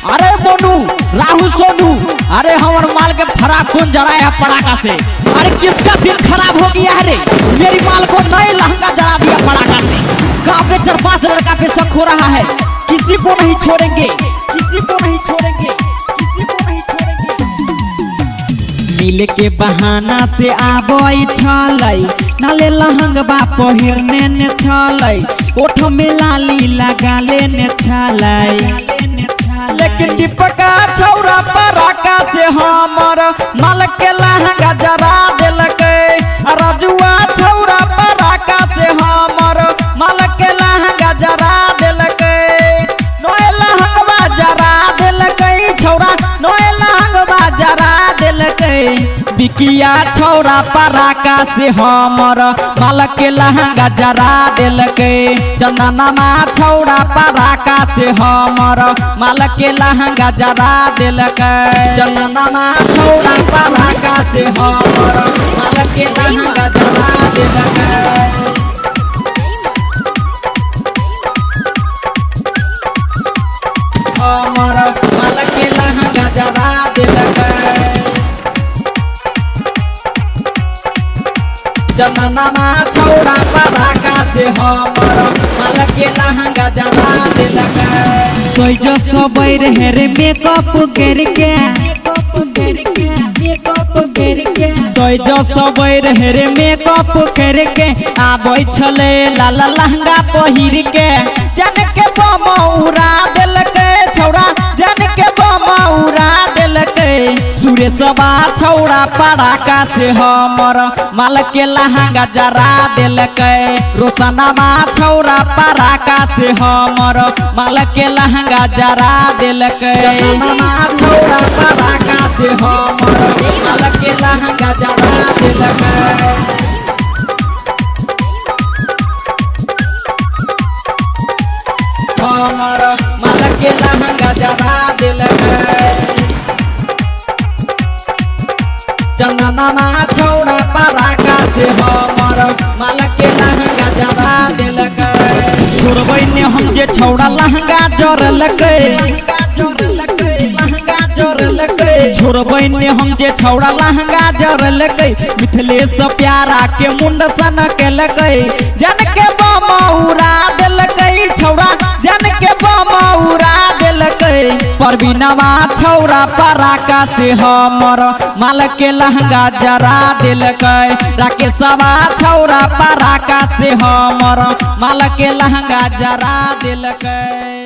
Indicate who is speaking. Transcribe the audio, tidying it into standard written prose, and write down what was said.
Speaker 1: अरे मोनू राहुल सोनू, अरे हमार माल के फराक कौन जरा है पटाखा से। अरे किसका दिल खराब हो गया है रे, मेरी माल को नए लहंगा जला दिया पटाखा से। गाँव के 4-5 लड़का पे शक हो रहा है, किसी को नहीं छोड़ेंगे, किसी को नहीं छोड़ेंगे, किसी को नहीं छोड़ेंगे। मिल के बहाना से आबई छलै, नाले लहंगवा पहिरने ने छलै, ओठ में लाली लगा लेने छलै। लेकिन दीपका छौरा पराका से हमर माल के लहंगा जरा देलकै। रजुआ छौरा पराका से हमर माल के लहंगा जरा देलकै। नए लहंगवा जरा देलकै, छौरा नए लहंगवा जरा देलकै। बिकिया छौरा पराका से हमर माल के लहंगा जरा देलकै। चंदनमा छौरा पराका से हमर माल के लहंगा जरा देलकै। चंदनमा छौरा पराका से हमर माल के लहंगा जरा देलकै। हमर माल के लहंगा जरा देलकै। चंदनमा छौरा पराका से हमर माल के लहंगा जरा देलकै। सोइजो सबैर हेरे मेकअप करके, सोइजो सबैर हेरे मेकअप करके आबै छले लाल लहंगा पहिर के। जन के बम उड़ा देलकै छौरा, जन के बम उड़ा देलकै। सुरेशवा छौरा पराका से हमर माल के लहंगा जरा देलकै। रोशनमा छौरा पराका से हमर माल के लहंगा जरा देलकै। छौरा पराका से हमर माल के लहंगा जरा देलकै। हमर माल के लहंगा जरा देलकै। चंदनमा छौरा पराका से हमर माल के लहंगा जरा देलकै। छोड़बै ने हम जे छौरा लहंगा जरलकै, लहंगा जरलकै। छोड़बै ने हम जे छौरा लहंगा जरलकै। मिथिलेश प्यारा के मुंड सन केलकै। जन के बम उड़ा देलकै छौरा, जन के बम उड़ा देलकै। परवीनवा छौरा पराका से हमर माल के लहंगा जरा देलकै। राकेशवा छौरा पराका से हमर माल के लहंगा जरा देलकै।